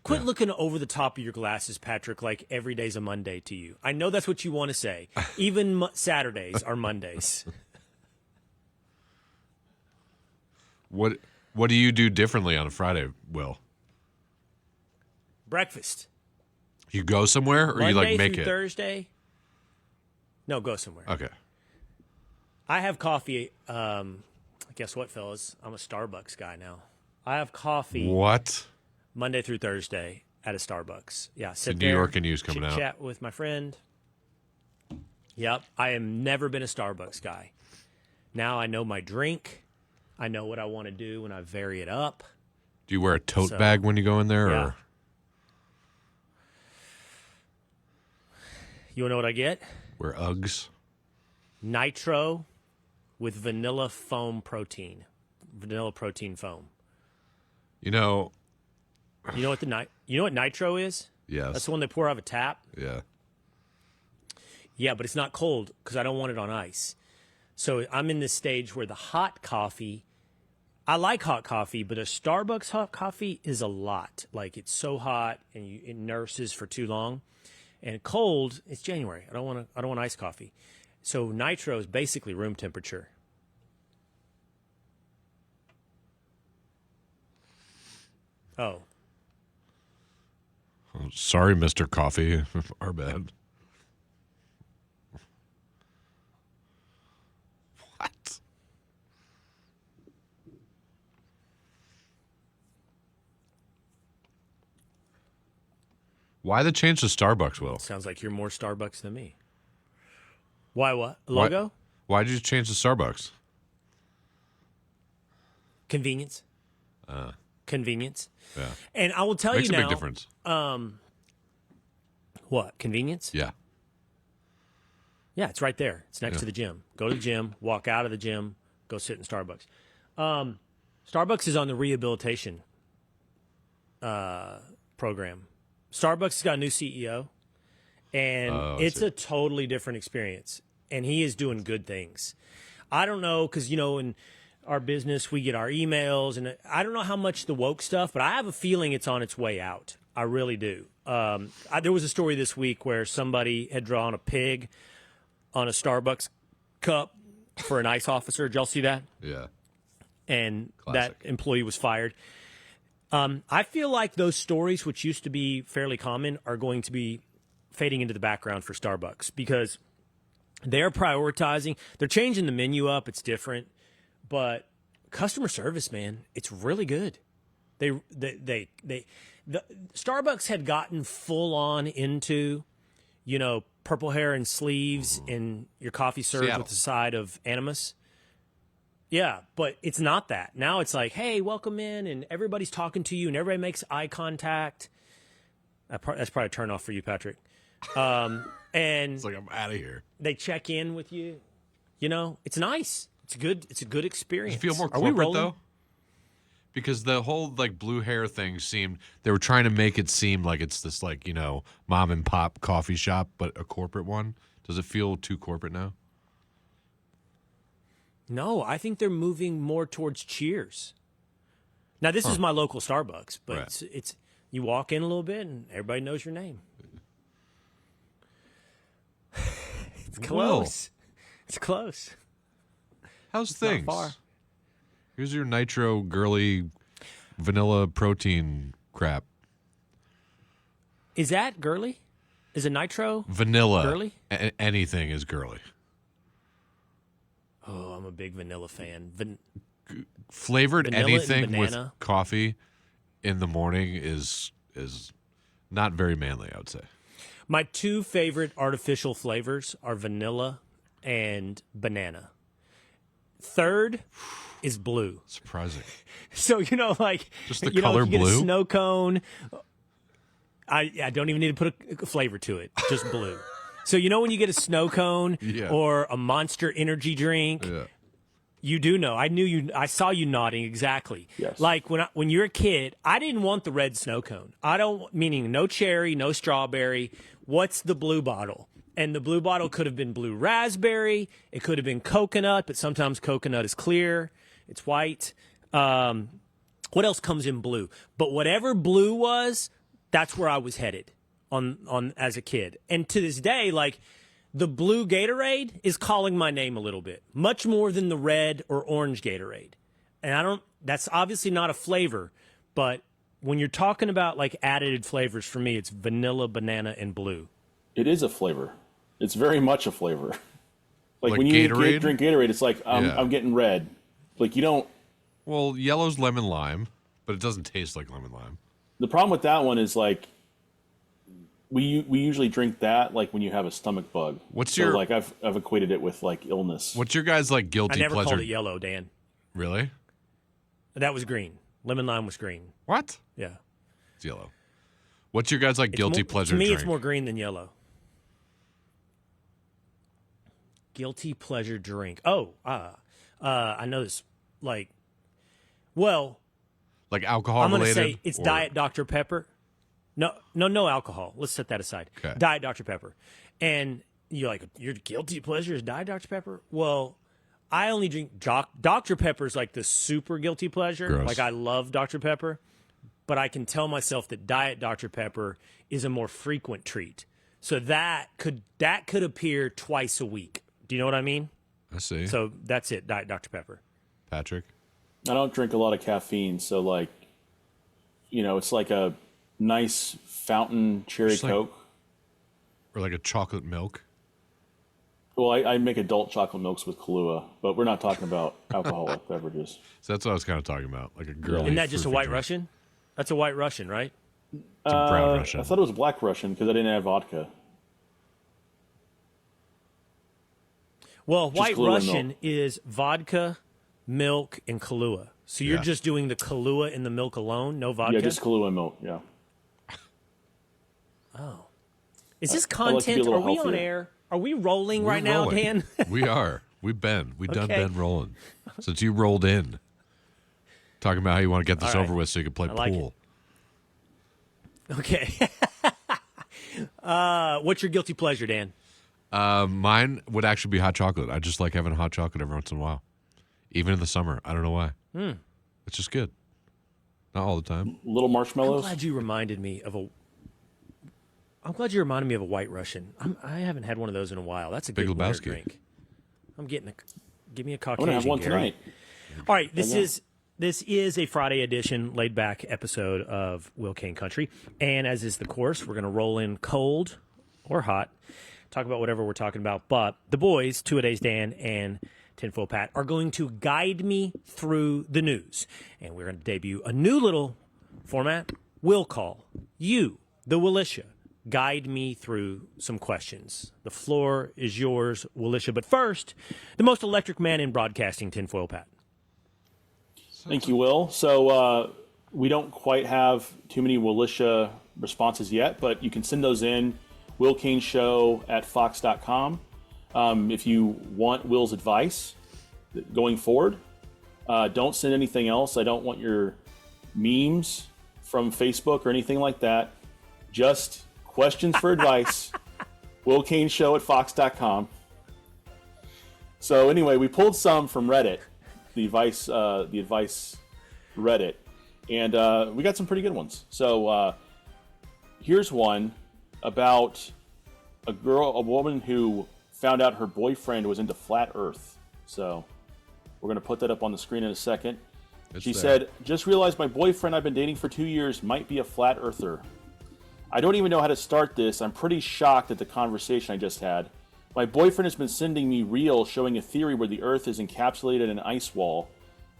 Quit looking over the top of your glasses, Patrick, like every day's a Monday to you. I know that's what you want to say. Even Saturdays are Mondays. What do you do differently on a Friday, Will? Breakfast. You go somewhere or Monday you like make through it? Thursday. No, go somewhere. Okay. I have coffee. Guess what, fellas? I'm a Starbucks guy now. I have coffee. What? Monday through Thursday at a Starbucks. Yeah, The New York news coming out. Chat with my friend. Yep, I have never been a Starbucks guy. Now I know my drink. I know what I want to do when I vary it up. Do you wear a tote bag when you go in there? Yeah. Or? You want to know what I get? Wear Uggs? Nitro with vanilla foam protein. Vanilla protein foam. You know what nitro is? Yes. That's the one they pour out of a tap. Yeah. Yeah, but it's not cold because I don't want it on ice. So I'm in this stage where the hot coffee, I like hot coffee, but a Starbucks hot coffee is a lot. Like it's so hot and it nurses for too long. And cold, it's January. I don't want iced coffee. So nitro is basically room temperature. Oh. Sorry, Mr. Coffee. Our bad. What? Why the change to Starbucks, Will? Sounds like you're more Starbucks than me. Why what? Logo? Why did you change to Starbucks? Convenience. Convenience. Yeah. And I will tell Makes you now. Makes a big difference. What? Convenience? Yeah. Yeah, it's right there. It's next to the gym. Go to the gym, walk out of the gym, go sit in Starbucks. Starbucks is on the rehabilitation program. Starbucks has got a new CEO, and it's a totally different experience. And he is doing good things. I don't know, because, in our business, we get our emails, and I don't know how much the woke stuff, but I have a feeling it's on its way out. I really do. There was a story this week where somebody had drawn a pig on a Starbucks cup for an ICE officer. Did y'all see that? Yeah. And Classic. that employee was fired. I feel like those stories, which used to be fairly common, are going to be fading into the background for Starbucks because they're prioritizing. They're changing the menu up. It's different. But customer service, man, it's really good. The Starbucks had gotten full on into, purple hair and sleeves and your coffee served Seattle. with a side of Animus. Yeah, but it's not that. Now it's like, hey, welcome in, and everybody's talking to you, and everybody makes eye contact. That's probably a turnoff for you, Patrick. And It's like, I'm out of here. they check in with you. It's nice. It's good. It's a good experience. Does it feel more Are we corporate, rolling? though? Because the whole, blue hair thing they were trying to make it seem like it's this, mom and pop coffee shop, but a corporate one. Does it feel too corporate now? No, I think they're moving more towards Cheers. Now, this is my local Starbucks, but Right. it's you walk in a little bit and everybody knows your name. It's close. It's close. How's It's not things? far. Here's your nitro girly vanilla protein crap. Is that girly? Is a nitro Vanilla. girly? Anything is girly. Oh, I'm a big vanilla fan. Flavored Vanilla and anything with banana. coffee in the morning is not very manly, I would say. My two favorite artificial flavors are vanilla and banana. Third is blue. Surprising. So, Just the if color you get blue? a snow cone, I don't even need to put a flavor to it, just blue. So, when you get a snow cone Yeah. or a Monster energy drink, Yeah. you do know. I saw you nodding exactly. Yes. Like when you're a kid, I didn't want the red snow cone. Meaning no cherry, no strawberry. What's the blue bottle? And the blue bottle could have been blue raspberry. It could have been coconut, but sometimes coconut is clear. It's white. What else comes in blue? But whatever blue was, That's where I was headed on as a kid. And to this day, like, the blue Gatorade is calling my name a little bit, much more than the red or orange Gatorade. And that's obviously not a flavor, but when you're talking about like added flavors, for me, it's vanilla, banana, and blue. It is a flavor. It's very much a flavor. Like when Gatorade? you drink Gatorade, it's like, I'm getting red. Like, you don't... Well, yellow's lemon lime, but it doesn't taste like lemon lime. The problem with that one is, like, we usually drink that like when you have a stomach bug. Like, I've equated it with like illness. What's your guys' like guilty pleasure? I never called it yellow, Dan. Really? That was green. Lemon lime was green. What? Yeah. It's yellow. What's your guys' like guilty pleasure to me, drink? It's more green than yellow. Guilty pleasure drink. I know this. Like alcohol I'm related? I'm going to say it's Diet Dr. Pepper. No alcohol. Let's set that aside. Okay. Diet Dr. Pepper. And you're like, your guilty pleasure is Diet Dr. Pepper? Well, I only drink Dr. Pepper is like the super guilty pleasure. Gross. Like, I love Dr. Pepper, but I can tell myself that Diet Dr. Pepper is a more frequent treat. So that could appear twice a week. Do you know what I mean? I see. So that's it, Diet Dr. Pepper. Patrick? I don't drink a lot of caffeine, so like, it's like a nice fountain cherry Coke. Or like a chocolate milk. Well, I make adult chocolate milks with Kahlua, but we're not talking about alcoholic beverages. So that's what I was kind of talking about, like a girly. Isn't that just a White drink. Russian? That's a White Russian, right? It's a brown Russian. I thought it was Black Russian because I didn't have vodka. Well, Just White Kahlua Russian milk. is vodka, milk, and Kahlua. So you're just doing the Kahlua in the milk alone, no vodka? Yeah, just Kahlua and milk, yeah. Oh. Is this I like to be a content? little Are we on healthier. air? Are we rolling We're right now, rolling. Dan? We are. We've done Okay. been rolling. Since you rolled in. Talking about how you want to get this All right. over with so you can play I like pool. Okay. What's your guilty pleasure, Dan? Mine would actually be hot chocolate. I just like having hot chocolate every once in a while. Even in the summer. I don't know why. It's just good. Not all the time. Little I'm marshmallows. glad you reminded me of a White Russian. I haven't had one of those in a while. That's a Big good winter Lebowski. drink. Give me a I'm Caucasian. going to have one Gary. tonight. All right, this is a Friday edition, laid back episode of Will Cain Country, and as is the course, we're going to roll in cold or hot, talk about whatever we're talking about. But the boys, Two-A-Days Dan and Tinfoil Pat, are going to guide me through the news, and we're going to debut a new little format. Will call you, the Willisha. Guide me through some questions. The floor is yours, Willisha. But first, the most electric man in broadcasting, Tinfoil Pat. Thank you, Will. So we don't quite have too many Willisha responses yet, but you can send those in, willcainshow@fox.com. If you want Will's advice going forward, don't send anything else. I don't want your memes from Facebook or anything like that. Just questions for advice, willcainshow@fox.com. So anyway, we pulled some from Reddit, the advice Reddit, and we got some pretty good ones. So here's one about a woman who found out her boyfriend was into flat Earth. So we're going to put that up on the screen in a second. She said, just realized my boyfriend I've been dating for 2 years might be a flat earther. I don't even know how to start this. I'm pretty shocked at the conversation I just had. My boyfriend has been sending me reels showing a theory where the Earth is encapsulated in an ice wall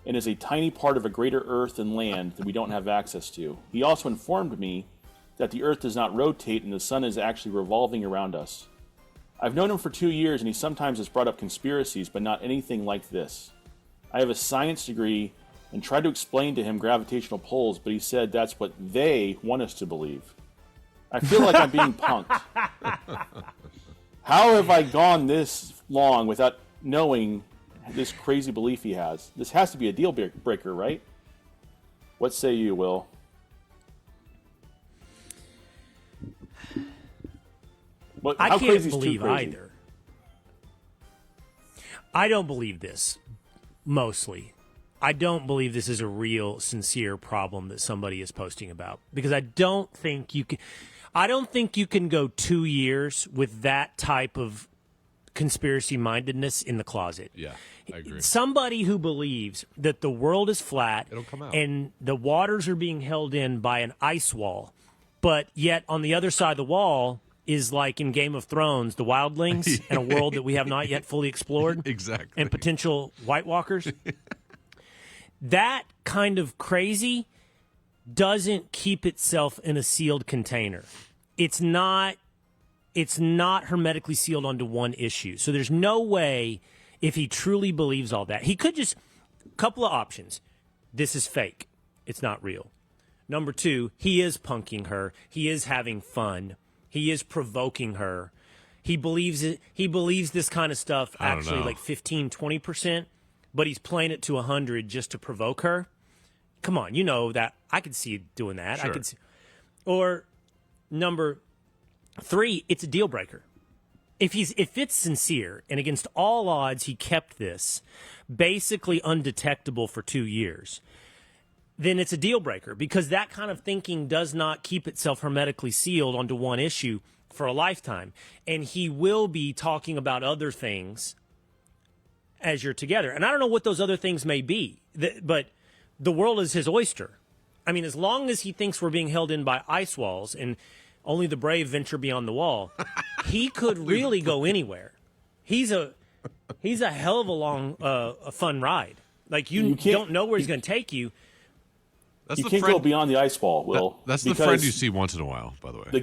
and is a tiny part of a greater Earth and land that we don't have access to. He also informed me that the Earth does not rotate and the sun is actually revolving around us. I've known him for 2 years and he sometimes has brought up conspiracies, but not anything like this. I have a science degree and tried to explain to him gravitational pulls, but he said that's what they want us to believe. I feel like I'm being punked. How have I gone this long without knowing this crazy belief he has? This has to be a deal breaker, right? What say you, Will? I can't believe either. I don't believe this, mostly. I don't believe this is a real, sincere problem that somebody is posting about, because I don't think you can go 2 years with that type of conspiracy mindedness in the closet. Yeah, I agree. Somebody who believes that the world is flat It'll come out. and the waters are being held in by an ice wall, but yet on the other side of the wall is, like in Game of Thrones, the wildlings and a world that we have not yet fully explored. Exactly. And potential White Walkers. That kind of crazy doesn't keep itself in a sealed container. It's not hermetically sealed onto one issue. So there's no way, if he truly believes all that, he could just, couple of options. This is fake. It's not real. Number 2, he is punking her. He is having fun. He is provoking her. He believes it. He believes this kind of stuff actually like 15, 20%, but he's playing it to 100 just to provoke her. Come on, you know that. I could see you doing that. Sure. I could see. Or number 3, it's a deal breaker. If it's sincere and against all odds he kept this basically undetectable for 2 years, then it's a deal breaker, because that kind of thinking does not keep itself hermetically sealed onto one issue for a lifetime. And he will be talking about other things as you're together. And I don't know what those other things may be, but the world is his oyster. I mean, as long as he thinks we're being held in by ice walls and only the brave venture beyond the wall, he could really go anywhere. He's a hell of a long, a fun ride. Like, you don't know where he's going to take you. That's you can't go beyond the ice wall, Will. That's the friend you see once in a while, by the way. The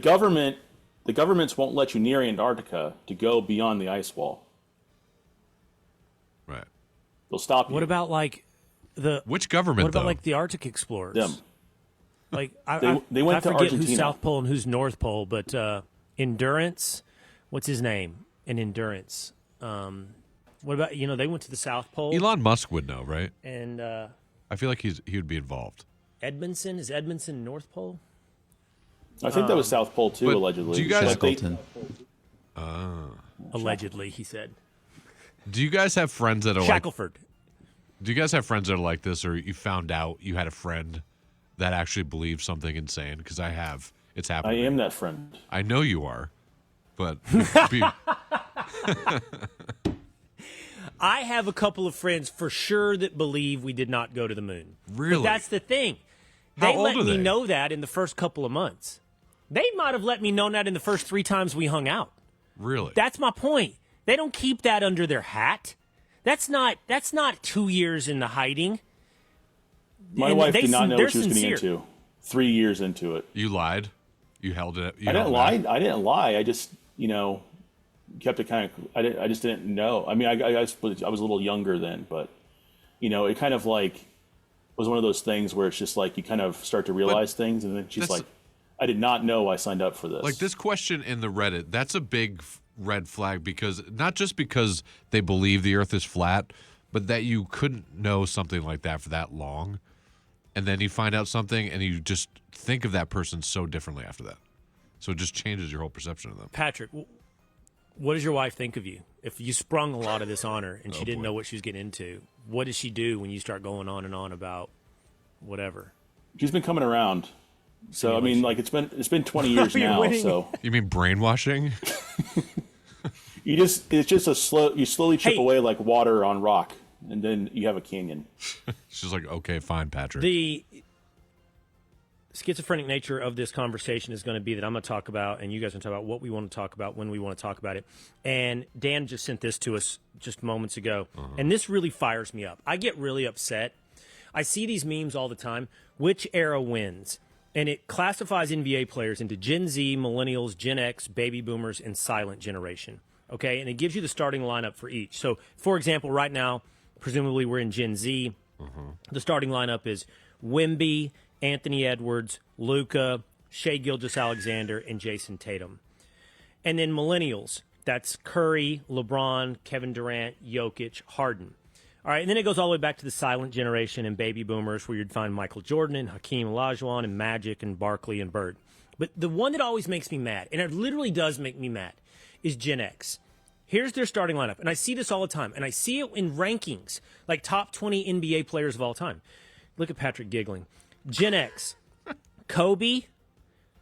governments won't let you near Antarctica to go beyond the ice wall. Right. They'll stop you. What about like which government? What about though? like the Arctic explorers? Them. Like They went I to forget who's Argentina. South Pole and who's North Pole, but Endurance. What's his name? In Endurance. What about they went to the South Pole? Elon Musk would know, right? And I feel like he would be involved. Edmondson, is Edmondson North Pole? I think that was South Pole too, but allegedly. do you guys- Shackleton. Allegedly, he said. Do you guys have friends that are Shackelford. Do you guys have friends that are like this, or you found out you had a friend that actually believes something insane? Because I have. It's I happening. am that friend. I know you are, but I have a couple of friends for sure that believe we did not go to the moon. Really? But that's the thing. How They old let are me they? know that in the first couple of months. They might have let me know that in the first 3 times we hung out. really, That's my point. They don't keep that under their hat. That's not 2 years in the hiding. My And wife they did not sin- know they're what she was getting sincere. into. 3 years into it. you lied. You held it. You I didn't held lie. back. I didn't lie. I just, kept it kind of. I just didn't know. I mean, I was a little younger then, but it kind of like was one of those things where it's just like you kind of start to realize things, and then she's that's- like, "I did not know I signed up for this." Like this question in the Reddit, that's a big red flag, because not just because they believe the Earth is flat, but that you couldn't know something like that for that long, and then you find out something, and you just think of that person so differently after that. So it just changes your whole perception of them. Patrick, what does your wife think of you? If you sprung a lot of this on her and she didn't boy. know what she was getting into, what does she do when you start going on and on about whatever? She's been coming around. So I mean, like it's been 20 years You're now. winning. So You mean brainwashing? it's just you slowly chip Hey. away like water on rock, and then you have a canyon. She's like, okay, fine, Patrick. The schizophrenic nature of this conversation is going to be that I'm going to talk about, and you guys are going to talk about what we want to talk about when we want to talk about it. And Dan just sent this to us just moments ago, and this really fires me up. I get really upset. I see these memes all the time. Which era wins? And it classifies NBA players into Gen Z, Millennials, Gen X, Baby Boomers, and Silent Generation. Okay, and it gives you the starting lineup for each. So, for example, right now, presumably we're in Gen Z. The starting lineup is Wemby, Anthony Edwards, Luka, Shai Gilgeous-Alexander, and Jason Tatum. And then millennials, that's Curry, LeBron, Kevin Durant, Jokic, Harden. All right, and then it goes all the way back to the silent generation and baby boomers, where you'd find Michael Jordan and Hakeem Olajuwon and Magic and Barkley and Bird. But the one that always makes me mad, and it literally does make me mad, is Gen X. Here's their starting lineup. And I see this all the time. And I see it in rankings, like top 20 NBA players of all time. Look at Patrick giggling. Gen X, Kobe,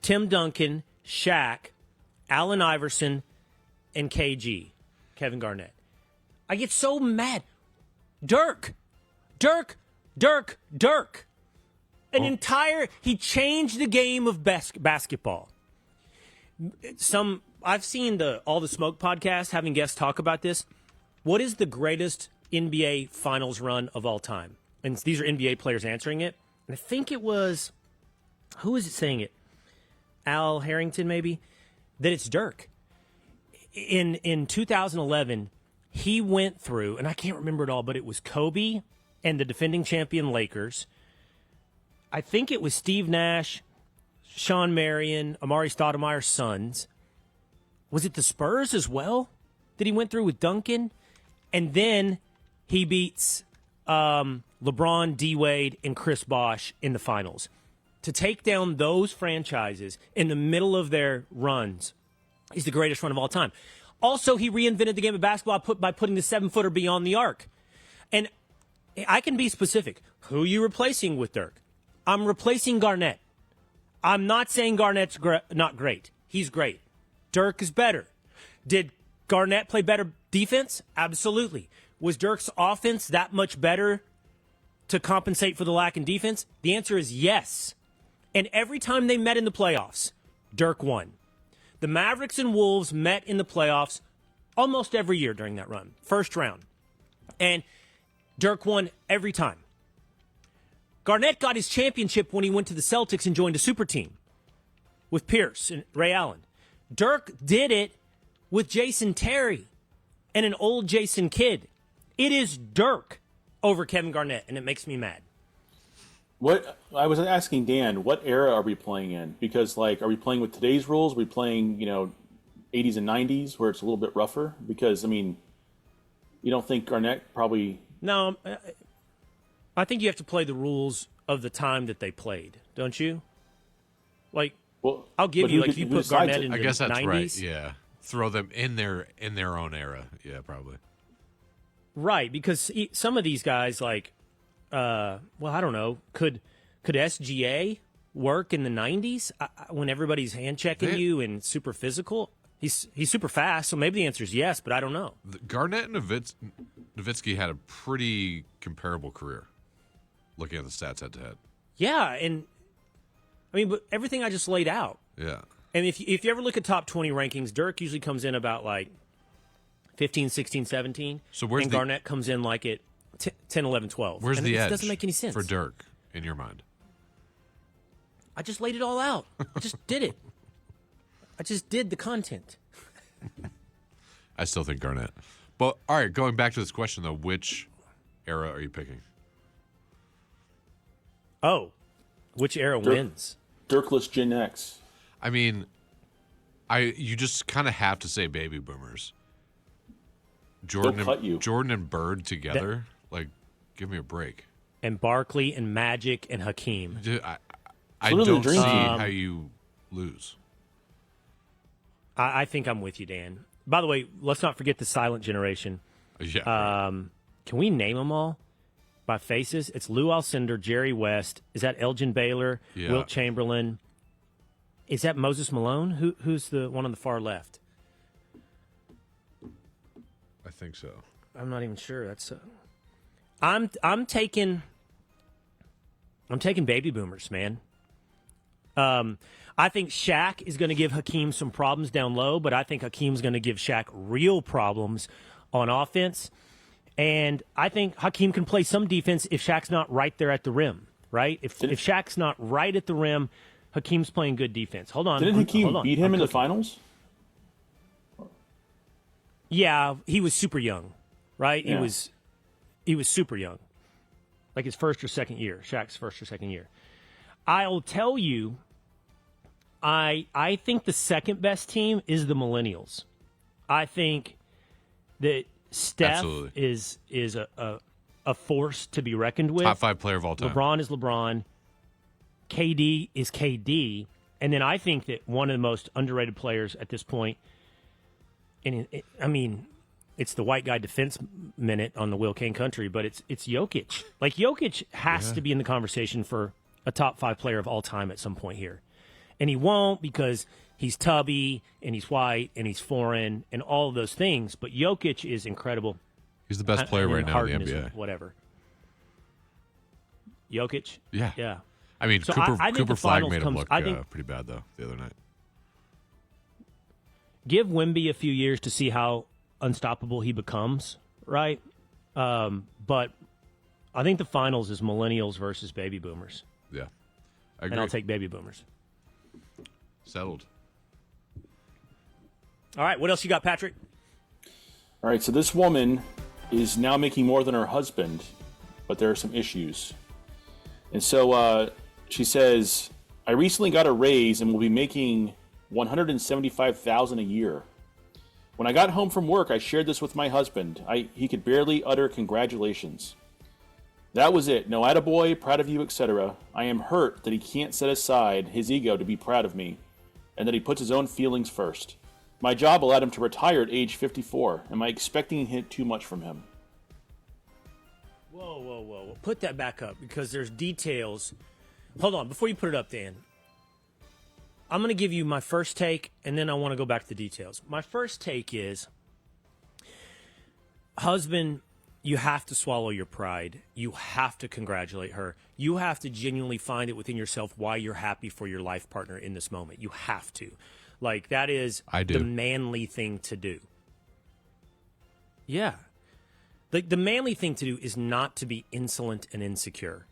Tim Duncan, Shaq, Allen Iverson, and KG, Kevin Garnett. I get so mad. Dirk. He changed the game of basketball. I've seen the All the Smoke podcast having guests talk about this. What is the greatest NBA finals run of all time? And these are NBA players answering it. And I think it was, who is it saying it? Al Harrington, maybe? That it's Dirk. In 2011, he went through, and I can't remember it all, but it was Kobe and the defending champion Lakers. I think it was Steve Nash, Sean Marion, Amari Stoudemire's sons. Was it the Spurs as well that he went through with Duncan? And then he beats LeBron, D-Wade, and Chris Bosh in the finals. To take down those franchises in the middle of their runs is the greatest run of all time. Also, he reinvented the game of basketball by putting the 7-footer beyond the arc. And I can be specific. Who are you replacing with Dirk? I'm replacing Garnett. I'm not saying Garnett's not great. He's great. Dirk is better. Did Garnett play better defense? Absolutely. Was Dirk's offense that much better to compensate for the lack in defense? The answer is yes. And every time they met in the playoffs, Dirk won. The Mavericks and Wolves met in the playoffs almost every year during that run, first round. And Dirk won every time. Garnett got his championship when he went to the Celtics and joined a super team with Pierce and Ray Allen. Dirk did it with Jason Terry and an old Jason Kidd. It is Dirk over Kevin Garnett, and it makes me mad. What I was asking Dan, what era are we playing in? Because, like, are we playing with today's rules? Are we playing, 80s and 90s where it's a little bit rougher? Because, I mean, you don't think Garnett probably... No, I think you have to play the rules of the time that they played, don't you? Like, well, I'll give you, like, if you put Garnett in the 90s. I guess that's right, yeah. Throw them in their own era. Yeah, probably. Right, because some of these guys, like, I don't know, could SGA work in the 90s when everybody's hand-checking you and super physical? He's super fast, so maybe the answer is yes, but I don't know. Garnett and Nowitzki had a pretty comparable career, looking at the stats head-to-head. Yeah, and, I mean, but everything I just laid out. Yeah. And if you ever look at top 20 rankings, Dirk usually comes in about, like, 15, 16, 17. So where's and Garnett comes in, like, at 10, 11, 12. Where's the edge? It doesn't make any sense. For Dirk, in your mind? I just laid it all out. I just did it. I just did the content. I still think Garnett. But, all right, going back to this question, though, which era are you picking? Oh, which era wins? Dirkless Gen X. I mean, you just kind of have to say baby boomers. Jordan and Bird together? Like, give me a break. And Barkley and Magic and Hakeem. Dude, I don't see how you lose. I think I'm with you, Dan. By the way, let's not forget the silent generation. Yeah. Can we name them all by faces? It's Lou Alcindor, Jerry West. Is that Elgin Baylor? Yeah. Wilt Chamberlain? Is that Moses Malone? Who's the one on the far left? I think so. I'm not even sure. That's. I'm taking baby boomers, man. I think Shaq is going to give Hakeem some problems down low, but I think Hakeem's going to give Shaq real problems on offense. And I think Hakeem can play some defense if Shaq's not right there at the rim, right? If Shaq's not right at the rim, Hakeem's playing good defense. Hold on. Didn't Hakeem beat him in the finals? Yeah, he was super young, right? Yeah. He was super young. Like his first or second year, Shaq's first or second year. I'll tell you, I think the second best team is the Millennials. I think that Steph is a force to be reckoned with. Top 5 player of all time. LeBron is LeBron. KD is KD. And then I think that one of the most underrated players at this point, and I mean, it's the white guy defense minute on the Will Cain Country, but it's Jokic. Like, Jokic has to be in the conversation for a top 5 player of all time at some point here. And he won't because he's tubby and he's white and he's foreign and all of those things. But Jokic is incredible. He's the best player right now in the NBA. Whatever. Jokic? Yeah. Yeah. I mean, So Cooper, think the Flag finals made him look pretty bad, though, the other night. Give Wemby a few years to see how unstoppable he becomes, right? But I think the finals is millennials versus baby boomers. Yeah. I agree. And I'll take baby boomers. Settled. All right, what else you got, Patrick? All right, so this woman is now making more than her husband, but there are some issues. And so she says, I recently got a raise and will be making $175,000 a year. When I got home from work, I shared this with my husband. He could barely utter congratulations. That was it. No attaboy, proud of you, etc. I am hurt that he can't set aside his ego to be proud of me, and that he puts his own feelings first. My job allowed him to retire at age 54. Am I expecting too much from him? Whoa. Put that back up because there's details. Hold on. Before you put it up, Dan, I'm going to give you my first take, and then I want to go back to the details. My first take is, husband, you have to swallow your pride. You have to congratulate her. You have to genuinely find it within yourself why you're happy for your life partner in this moment. You have to. Like, that is the manly thing to do. Yeah. The manly thing to do is not to be insolent and insecure.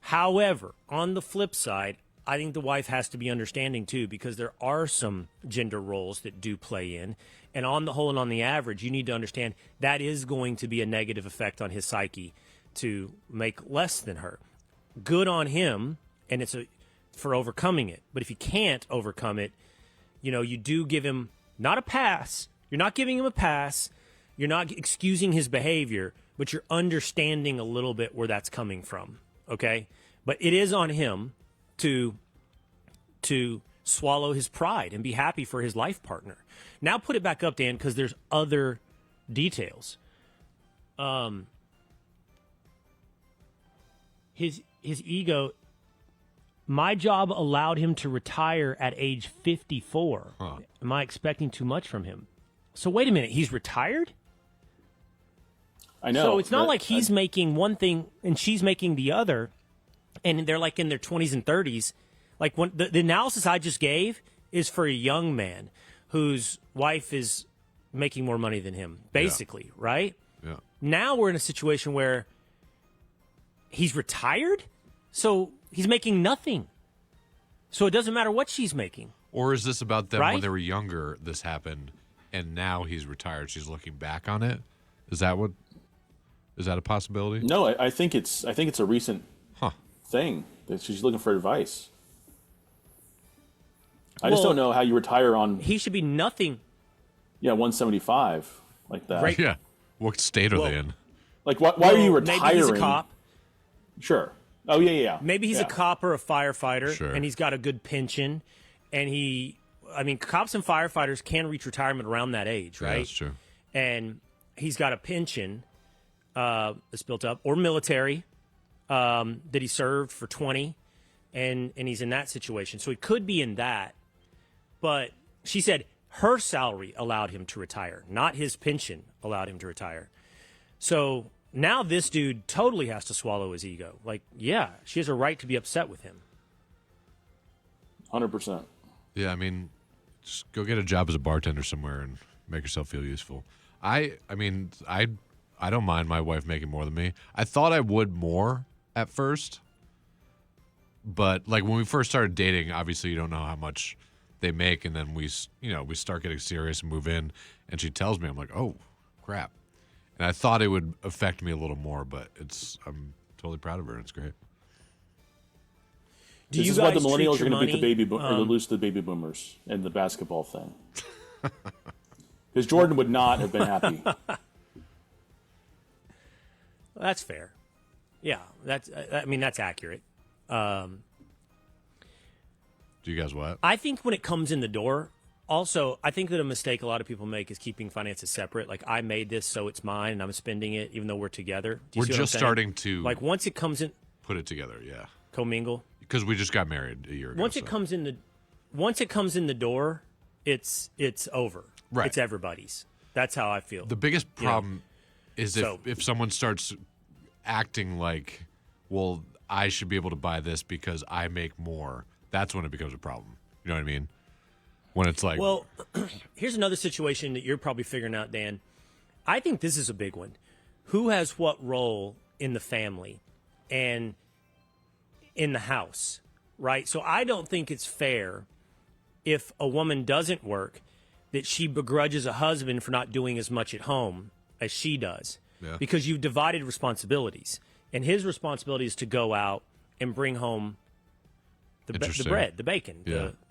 However, on the flip side, I think the wife has to be understanding, too, because there are some gender roles that do play in. And on the whole and on the average, you need to understand that is going to be a negative effect on his psyche to make less than her. Good on him, and it's for overcoming it. But if he can't overcome it, you do give him not a pass. You're not giving him a pass. You're not excusing his behavior, but you're understanding a little bit where that's coming from, okay? But it is on him to swallow his pride and be happy for his life partner. Now put it back up, Dan, because there's other details. His ego. My job allowed him to retire at age 54. Huh. Am I expecting too much from him? So wait a minute, he's retired? I know. So it's not like he's making one thing and she's making the other, and they're like in their 20s and 30s. Like, when the analysis I just gave is for a young man whose wife is making more money than him, basically, right? Yeah. Now we're in a situation where he's retired, so he's making nothing. So it doesn't matter what she's making. Or is this about them right? when they were younger, this happened, and now he's retired, she's looking back on it? Is that a possibility? No, I think it's a recent thing that she's looking for advice. I just don't know how you retire on. He should be nothing. Yeah, 175 like that. Right. Yeah. What state are they in? Like, why are you retiring? Maybe he's a cop. Sure. Oh yeah. Maybe he's a cop or a firefighter, sure. and he's got a good pension, and cops and firefighters can reach retirement around that age, right? Yeah, that's true. And he's got a pension that's built up, or military that he served for 20, and he's in that situation. So he could be in that. But she said her salary allowed him to retire, not his pension allowed him to retire. So now this dude totally has to swallow his ego. Like, yeah, she has a right to be upset with him. 100%. Yeah, I mean, just go get a job as a bartender somewhere and make yourself feel useful. I don't mind my wife making more than me. I thought I would more at first. But like when we first started dating, obviously you don't know how much they make, and then we start getting serious and move in, and she tells me, I'm like, oh crap. And I thought it would affect me a little more, but I'm totally proud of her. It's great. This is why the millennials are going to beat the lose to the baby boomers in the basketball thing. Because Jordan would not have been happy. That's fair. Yeah, that's accurate. Do you guys what? I think when it comes in the door, Also, I think that a mistake a lot of people make is keeping finances separate. Like, I made this, so it's mine, and I'm spending it, even though we're together. We're just starting to like once it comes in, put it together. Yeah, commingle. Because we just got married a year ago. Once it comes in the door, it's over. Right. It's everybody's. That's how I feel. The biggest problem is So- if someone starts acting like, well, I should be able to buy this because I make more. That's when it becomes a problem. You know what I mean? When it's like, well, here's another situation that you're probably figuring out, Dan. I think this is a big one. Who has what role in the family and in the house, right? So I don't think it's fair if a woman doesn't work that she begrudges a husband for not doing as much at home as she does. Yeah. Because you've divided responsibilities. And his responsibility is to go out and bring home the bread, the bacon,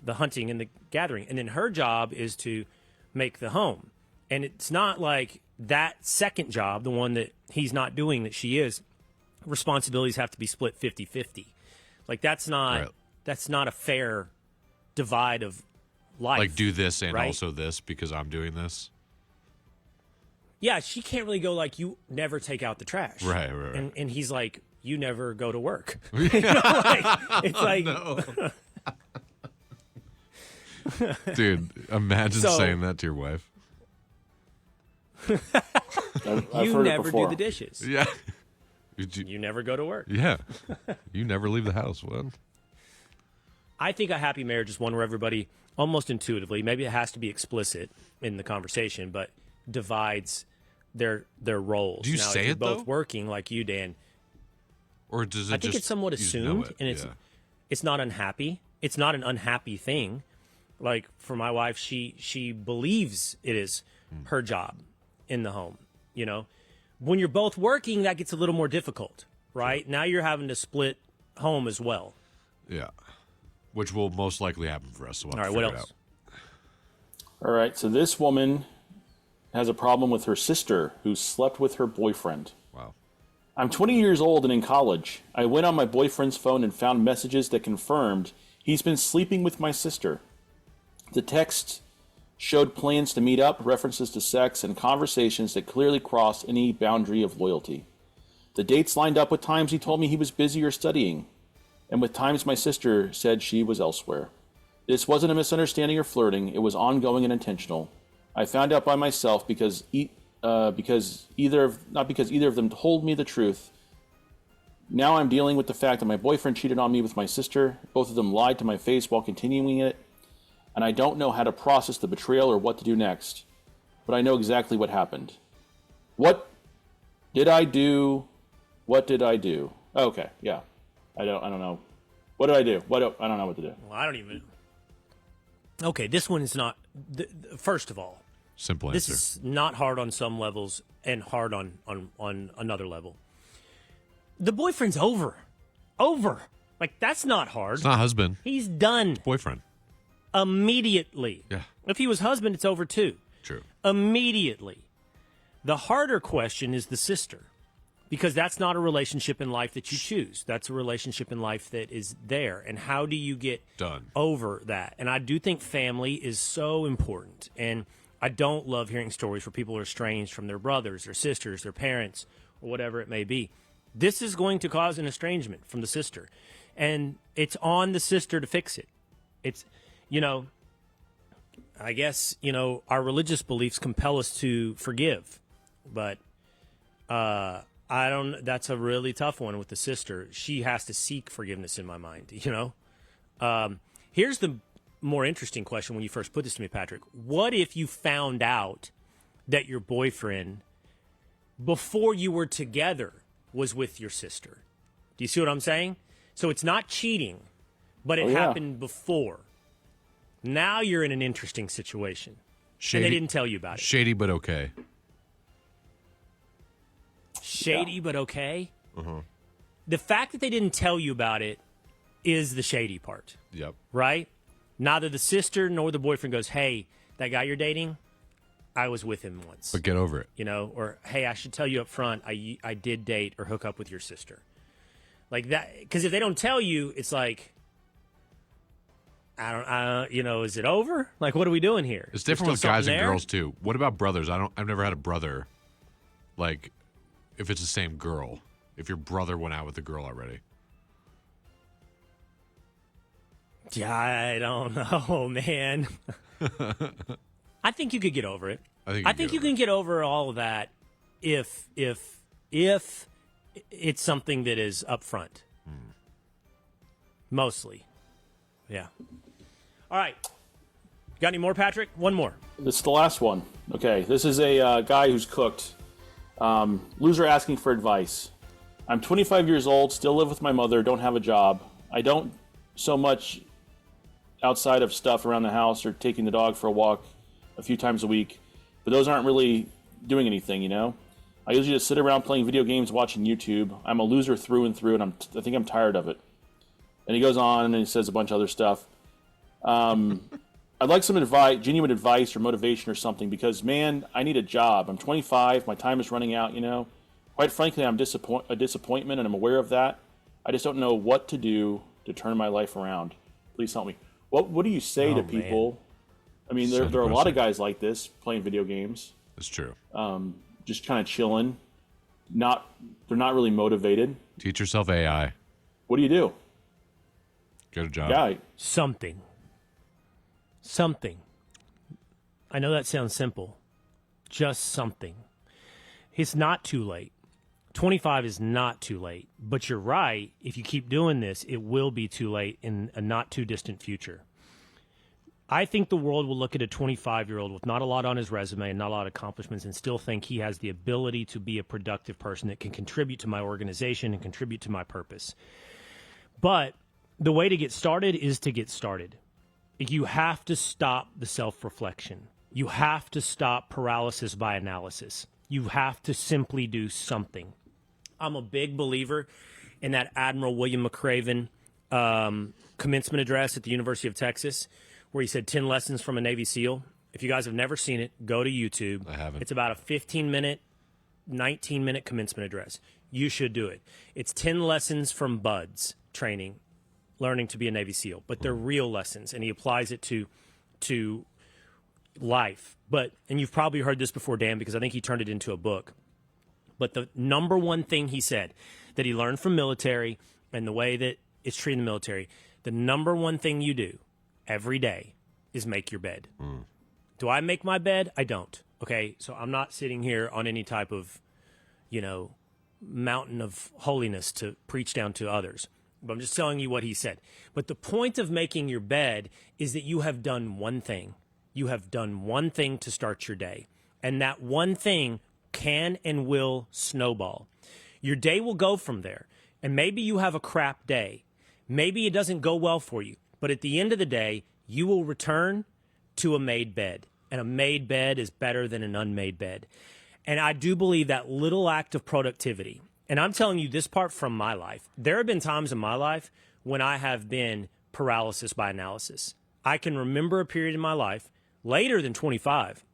the hunting and the gathering. And then her job is to make the home. And it's not like that second job, the one that he's not doing that she is, responsibilities have to be split 50-50. Like that's not a fair divide of life. like do this and right? also this because I'm doing this. Yeah, she can't really go like, you never take out the trash. Right. And he's like, you never go to work. You know, like, it's like, No. Dude, imagine saying that to your wife. I've you heard it never before. do the dishes. Yeah. You never go to work. Yeah. You never leave the house. What? I think a happy marriage is one where everybody almost intuitively, maybe it has to be explicit in the conversation, but divides their roles. Do you now, say if you're it, both though? working like you, Dan? Or does it I think just, it's somewhat you just know assumed, it? and it's not unhappy. It's not an unhappy thing. Like for my wife, she believes it is her job in the home. You know, when you're both working, that gets a little more difficult, right? Now you're having to split home as well. Yeah. Which will most likely happen for us. So we'll All have right, to what figure it else? out. All right, so this woman has a problem with her sister who slept with her boyfriend. Wow. I'm 20 years old and in college. I went on my boyfriend's phone and found messages that confirmed he's been sleeping with my sister. The text showed plans to meet up, references to sex, and conversations that clearly crossed any boundary of loyalty. The dates lined up with times he told me he was busy or studying, and with times my sister said she was elsewhere. This wasn't a misunderstanding or flirting, it was ongoing and intentional. I found out by myself not because either of them told me the truth. Now I'm dealing with the fact that my boyfriend cheated on me with my sister. Both of them lied to my face while continuing it, and I don't know how to process the betrayal or what to do next. But I know exactly what happened. What did I do? What did I do? Okay, yeah. I don't know. What did I do? I don't know what to do. Well, I don't even. Okay, this one is not. First of all, Simple this answer. is not hard on some levels and hard on another level. The boyfriend's over. Like that's not hard. It's not husband. He's done Boyfriend. immediately. Yeah. If he was husband, it's over too. True. Immediately. The harder question is the sister. Because that's not a relationship in life that you choose. That's a relationship in life that is there. And how do you get Done. over that? And I do think family is so important. And I don't love hearing stories where people are estranged from their brothers, their sisters, their parents, or whatever it may be. This is going to cause an estrangement from the sister. And it's on the sister to fix it. It's, I guess, our religious beliefs compel us to forgive. But, that's a really tough one with the sister. She has to seek forgiveness in my mind, Here's the more interesting question when you first put this to me, Patrick. What if you found out that your boyfriend, before you were together, was with your sister? Do you see what I'm saying? So it's not cheating, but it happened before. Now you're in an interesting situation. Shady, and they didn't tell you about it. Shady, but okay. Shady, but okay. The fact that they didn't tell you about it is the shady part, Yep. right? Neither the sister nor the boyfriend goes, hey, that guy you're dating, I was with him once. But get over it. Or, hey, I should tell you up front, I did date or hook up with your sister. Like that, because if they don't tell you, it's like, I don't, is it over? Like, what are we doing here? It's different with guys and girls too. What about brothers? I've never had a brother, like, if it's the same girl. If your brother went out with a girl already. Yeah, I don't know, man. I think you could get over it. I think you can get over all of that if it's something that is upfront. Mostly. Yeah. All right. Got any more, Patrick? One more. This is the last one. Okay, this is a guy who's cooked. Loser asking for advice. I'm 25 years old, still live with my mother, don't have a job. I don't so much outside of stuff around the house or taking the dog for a walk a few times a week, but those aren't really doing anything, I usually just sit around playing video games, watching YouTube. I'm a loser through and through, and I think I'm tired of it. And he goes on and he says a bunch of other stuff. I'd like some advice, genuine advice or motivation or something, because, man, I need a job. I'm 25. My time is running out, Quite frankly, I'm a disappointment, and I'm aware of that. I just don't know what to do to turn my life around. Please help me. What do you say to people? Man. I mean, there are a lot of guys like this playing video games. That's true. Just kind of chilling. They're not really motivated. Teach yourself AI. What do you do? Get a job. Yeah. Something. I know that sounds simple. Just something. It's not too late. 25 is not too late. But you're right. If you keep doing this, it will be too late in a not too distant future. I think the world will look at a 25-year-old with not a lot on his resume and not a lot of accomplishments and still think he has the ability to be a productive person that can contribute to my organization and contribute to my purpose. But the way to get started is to get started. You have to stop the self-reflection. You have to stop paralysis by analysis. You have to simply do something. I'm a big believer in that Admiral William McRaven commencement address at the University of Texas, where he said 10 lessons from a Navy SEAL. If you guys have never seen it, go to YouTube. I haven't. It's about a 15-minute, 19-minute commencement address. You should do it. It's 10 lessons from BUDS training, learning to be a Navy SEAL. But they're real lessons, and he applies it to life. And you've probably heard this before, Dan, because I think he turned it into a book. But the number one thing he said that he learned from military and the way that it's treated in the military, the number one thing you do every day is make your bed. Do I make my bed? I don't. Okay, so I'm not sitting here on any type of, mountain of holiness to preach down to others. But I'm just telling you what he said. But the point of making your bed is that you have done one thing. You have done one thing to start your day. And that one thing can and will snowball. Your day will go from there. And maybe you have a crap day. Maybe it doesn't go well for you. But at the end of the day, you will return to a made bed. And a made bed is better than an unmade bed. And I do believe that little act of productivity. And I'm telling you this part from my life. There have been times in my life when I have been paralysis by analysis. I can remember a period in my life, later than 25,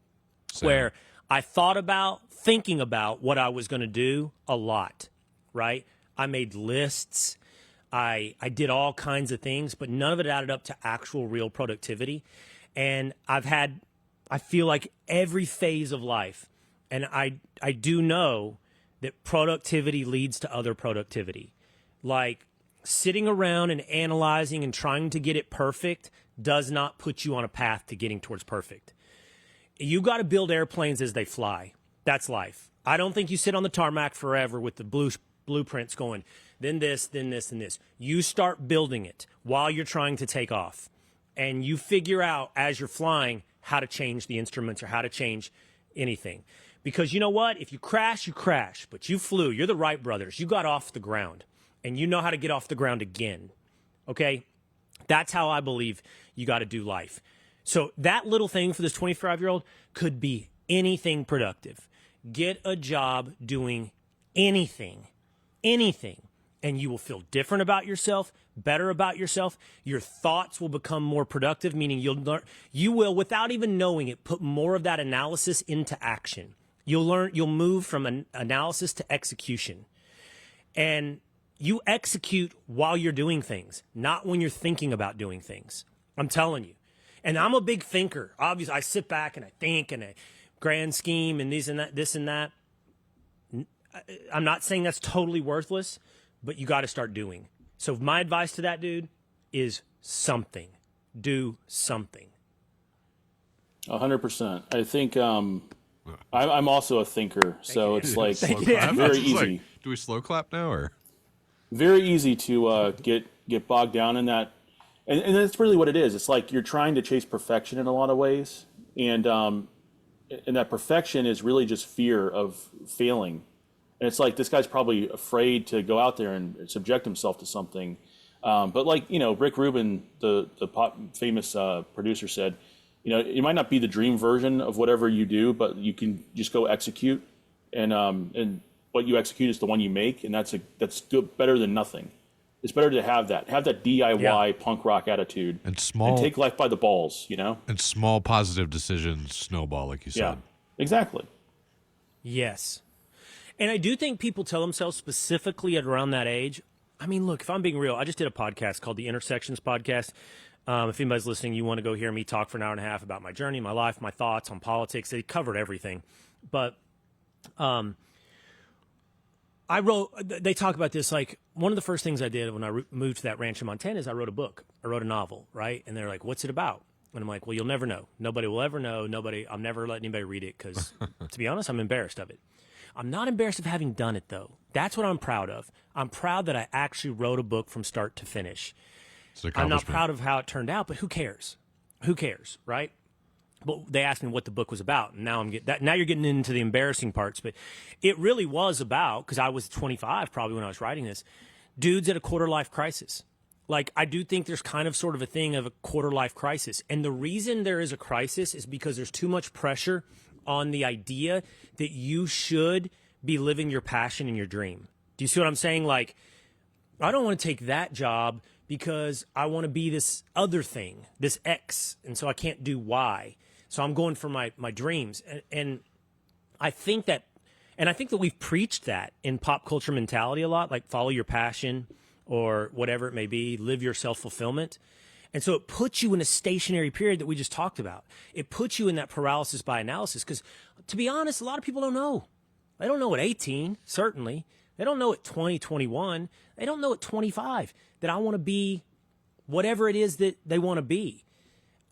where I thinking about what I was going to do a lot, right? I made lists. I did all kinds of things, but none of it added up to actual real productivity. And I feel like every phase of life, and I do know that productivity leads to other productivity. Like sitting around and analyzing and trying to get it perfect does not put you on a path to getting towards perfect. You got to build airplanes as they fly. That's life. I don't think you sit on the tarmac forever with the blueprints going, then this, then this, and this. You start building it while you're trying to take off. And you figure out as you're flying how to change the instruments or how to change anything. Because you know what? If you crash, you crash. But you flew. You're the Wright brothers. You got off the ground. And you know how to get off the ground again. Okay? That's how I believe you got to do life. So that little thing for this 25-year-old could be anything productive. Get a job doing anything. Anything. And you will feel different about yourself, better about yourself. Your thoughts will become more productive, meaning you will, without even knowing it, put more of that analysis into action. You'll move from an analysis to execution. And you execute while you're doing things, not when you're thinking about doing things. I'm telling you. And I'm a big thinker. Obviously, I sit back and I think and I grand scheme and this and that. I'm not saying that's totally worthless, but you got to start doing. So my advice to that dude is something. Do something. 100%. I think I'm also a thinker, so it's like Yeah. very It's easy. like, do we slow clap now or? Very easy to get bogged down in that, and that's really what it is. It's like you're trying to chase perfection in a lot of ways, and that perfection is really just fear of failing. And it's like this guy's probably afraid to go out there and subject himself to something. But like, Rick Rubin, the famous producer, said, it might not be the dream version of whatever you do, but you can just go execute, and what you execute is the one you make, and that's good, better than nothing. It's better to have that DIY punk rock attitude and take life by the balls, And small positive decisions snowball, like you said. Yeah, exactly. Yes. And I do think people tell themselves specifically at around that age. I mean, look, if I'm being real, I just did a podcast called the Intersections Podcast. If anybody's listening, you want to go hear me talk for an hour and a half about my journey, my life, my thoughts on politics. They covered everything. But they talk about this, like, one of the first things I did when I moved to that ranch in Montana is I wrote a book. I wrote a novel, right? And they're like, what's it about? And I'm like, well, you'll never know. Nobody will ever know. I'm never letting anybody read it because, to be honest, I'm embarrassed of it. I'm not embarrassed of having done it, though. That's what I'm proud of. I'm proud that I actually wrote a book from start to finish. I'm not proud of how it turned out, but who cares? Who cares, right? But they asked me what the book was about, and now now you're getting into the embarrassing parts. But it really was about, because I was 25 probably when I was writing this, dudes at a quarter-life crisis. Like, I do think there's kind of sort of a thing of a quarter-life crisis. And the reason there is a crisis is because there's too much pressure on the idea that you should be living your passion and your dream. Do you see what I'm saying? Like, I don't want to take that job because I want to be this other thing, this X, and so I can't do Y. So I'm going for my dreams. And I think that we've preached that in pop culture mentality a lot, like follow your passion or whatever it may be, live your self-fulfillment. And so it puts you in a stationary period that we just talked about. It puts you in that paralysis by analysis because, to be honest, a lot of people don't know. They don't know at 18, certainly. They don't know at 20, 21. They don't know at 25 that I want to be whatever it is that they want to be.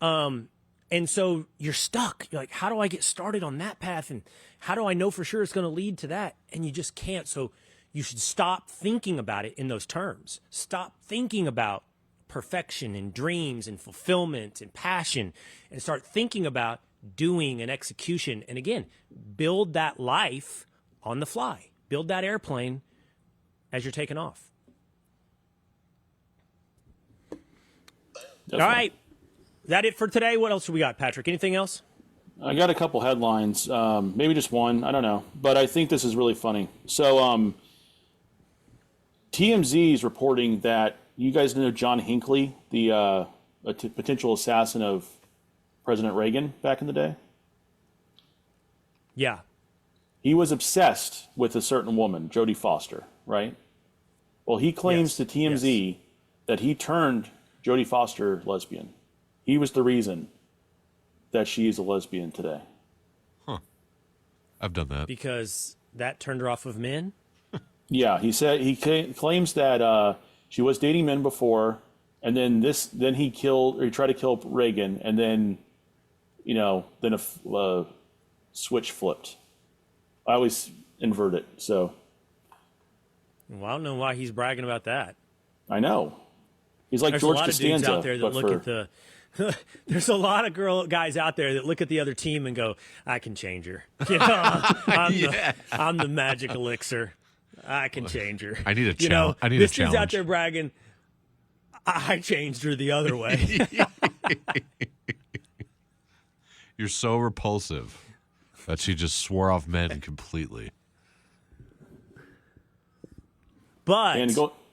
And so you're stuck. You're like, how do I get started on that path? And how do I know for sure it's going to lead to that? And you just can't. So you should stop thinking about it in those terms. Stop thinking about perfection and dreams and fulfillment and passion and start thinking about doing and execution. And again, build that life on the fly. Build that airplane as you're taking off. Definitely. All right. Is that it for today? What else do we got, Patrick? Anything else? I got a couple headlines, maybe just one. I don't know, but I think this is really funny. So, TMZ is reporting that you guys know John Hinckley, the potential assassin of President Reagan back in the day. Yeah. He was obsessed with a certain woman, Jodie Foster, right? Well, he claims to TMZ that he turned Jodie Foster lesbian. He was the reason that she is a lesbian today. Huh. I've done that. Because that turned her off of men? Yeah, he said he claims that she was dating men before, and then he tried to kill Reagan, and then a switch flipped. I always invert it, so. Well, I don't know why he's bragging about that. I know. He's like There's George a lot Costanza, of dudes out there that look at the. There's a lot of guys out there that look at the other team and go, "I can change her." I'm the magic elixir. I can change her. I need a challenge. I need this a challenge. dude's out there bragging. I changed her the other way. You're so repulsive that she just swore off men completely. But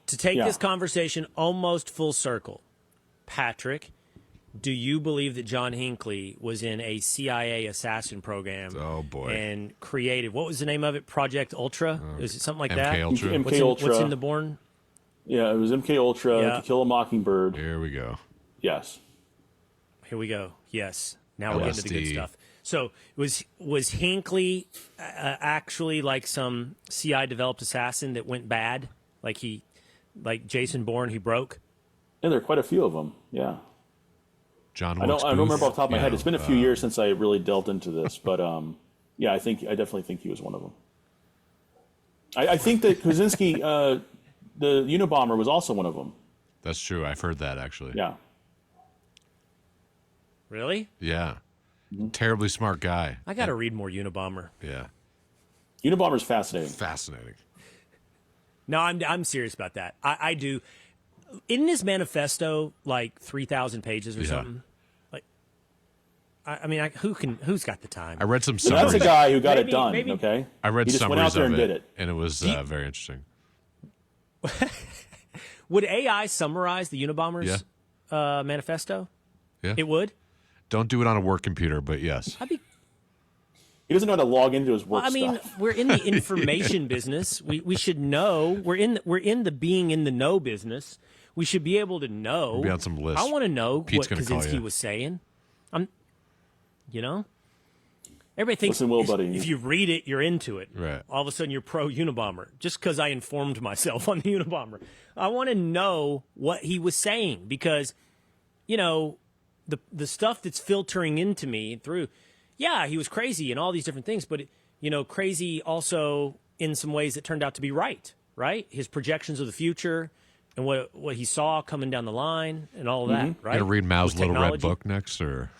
to take this conversation almost full circle, Patrick, do you believe that John Hinckley was in a CIA assassin program? Oh, boy. And created, what was the name of it? Project Ultra? Is it something like that? MK Ultra. MK Ultra. What's in the Bourne? Yeah, it was MK Ultra, To Kill a Mockingbird. Here we go. Yes. here we go. Yes. Now we're getting to the good LSD. stuff. So was Hinkley actually like some CI developed assassin that went bad? Like Jason Bourne, he broke? Yeah, there are quite a few of them. Yeah. John I don't remember off the top of my Yeah, head. It's been a few years since I really delved into this, but yeah, I definitely think he was one of them. I think that Krasinski, the Unabomber, was also one of them. That's true. I've heard that actually. Yeah. Really? Yeah. Terribly smart guy. I got to read more Unabomber. Yeah. Unabomber's fascinating. Fascinating. No, I'm serious about that. I do. Isn't his manifesto like 3,000 pages or something? Like, I mean, who's got the time? I read some So summaries. that's a guy who got it Maybe- done. maybe- Okay. I read he just went out summaries there of and did it. and it was very interesting. Would AI summarize the Unabomber's manifesto? Yeah. It would. Don't do it on a work computer, but yes. I'd be. He doesn't know how to log into his work Well, I mean, stuff. we're in the information business. We should know. We're in the being in the know business. We should be able to know. We'll be on some list. I want to know Pete's what gonna call Kaczynski you. was saying. Everybody thinks Listen, Will, buddy. if you read it, you're into it. Right. All of a sudden, you're pro Unabomber just because I informed myself on the Unabomber. I want to know what he was saying because, the stuff that's filtering into me through, yeah, he was crazy and all these different things, but crazy also in some ways that turned out to be right. His projections of the future and what he saw coming down the line and all of that. Right. Gonna read Mao's With Little Red technology. Book next, or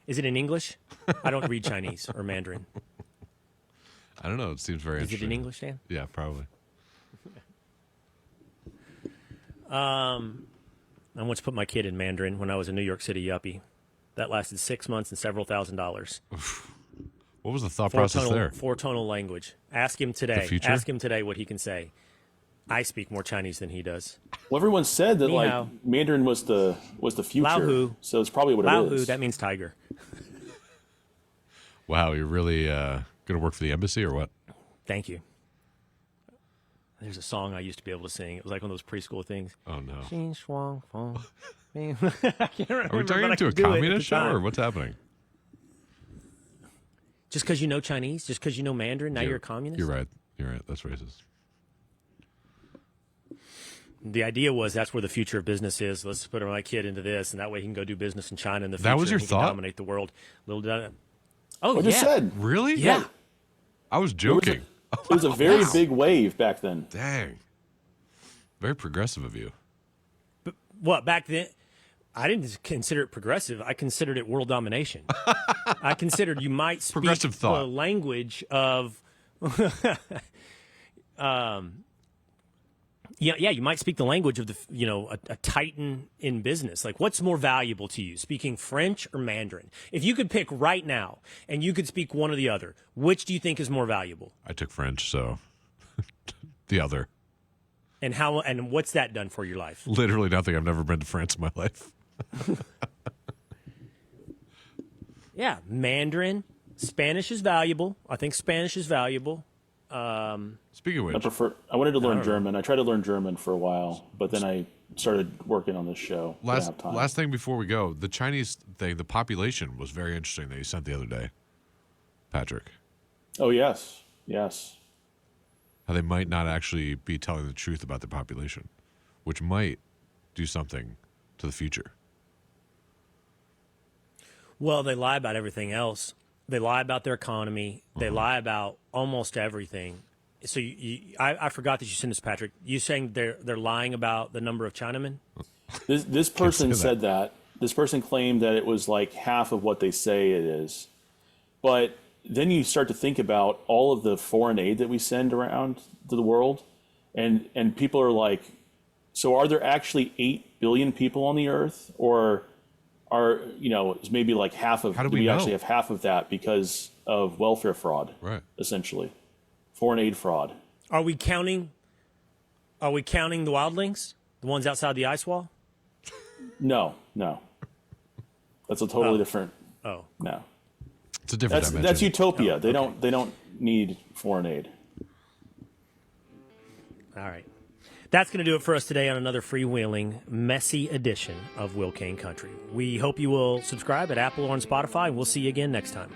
Is it in English? I don't read Chinese or Mandarin. I don't know. It seems very Is it interesting. in English, Dan? Yeah, probably. I once put my kid in Mandarin when I was a New York City yuppie. That lasted 6 months and several $1,000s. What was the thought process there? Four-tonal language. Ask him today. The future? Ask him today what he can say. I speak more Chinese than he does. Well, everyone said that Ni like hao. Mandarin was the future. Lao Hu. So it's probably what Lao it Hu, is. that means tiger. Wow, you're really going to work for the embassy or what? Thank you. There's a song I used to be able to sing. It was like one of those preschool things. Oh, no. Xing shuang feng. I can't remember, Are we but turning I into a could do it at the communist show, time. or what's happening? Just because you know Chinese, just because you know Mandarin, now you're a communist? You're right. You're right. That's racist. The idea was that's where the future of business is. Let's put my kid into this, and that way he can go do business in China in the future. That was your and he can thought? dominate the world. Oh, I yeah. just said. Really? Yeah. I was joking. It was a very big wave back then. Dang. Very progressive of you. What, back then? I didn't consider it progressive. I considered it world domination. I considered you might speak Progressive thought. the language of... Yeah, you might speak the language of a titan in business. Like, what's more valuable to you, speaking French or Mandarin? If you could pick right now and you could speak one or the other, which do you think is more valuable? I took French, so the other. And what's that done for your life? Literally nothing. I've never been to France in my life. Yeah, Mandarin. Spanish is valuable. I think Spanish is valuable. Speaking of which, I wanted to learn German. I tried to learn German for a while, but then I started working on this show. I didn't have time. last thing before we go, the Chinese thing, the population was very interesting that you sent the other day, Patrick. Oh yes, yes. How they might not actually be telling the truth about their population, which might do something to the future. Well, they lie about everything else. They lie about their economy. They lie about almost everything. So I forgot that you sent this, Patrick. You saying they're lying about the number of Chinamen? This person say said that. This person claimed that it was like half of what they say it is. But then you start to think about all of the foreign aid that we send around to the world, and people are like, so are there actually 8 billion people on the earth, or is maybe like half of? How do do we we know? actually have half of that because of welfare fraud? Right. Essentially, foreign aid fraud. Are we counting the wildlings, the ones outside the ice wall? No. That's a totally different. Oh, No. It's a different dimension. That's utopia. Oh, They don't need foreign aid. all right. That's going to do it for us today on another freewheeling, messy edition of Will Cain Country. We hope you will subscribe at Apple or on Spotify, and we'll see you again next time.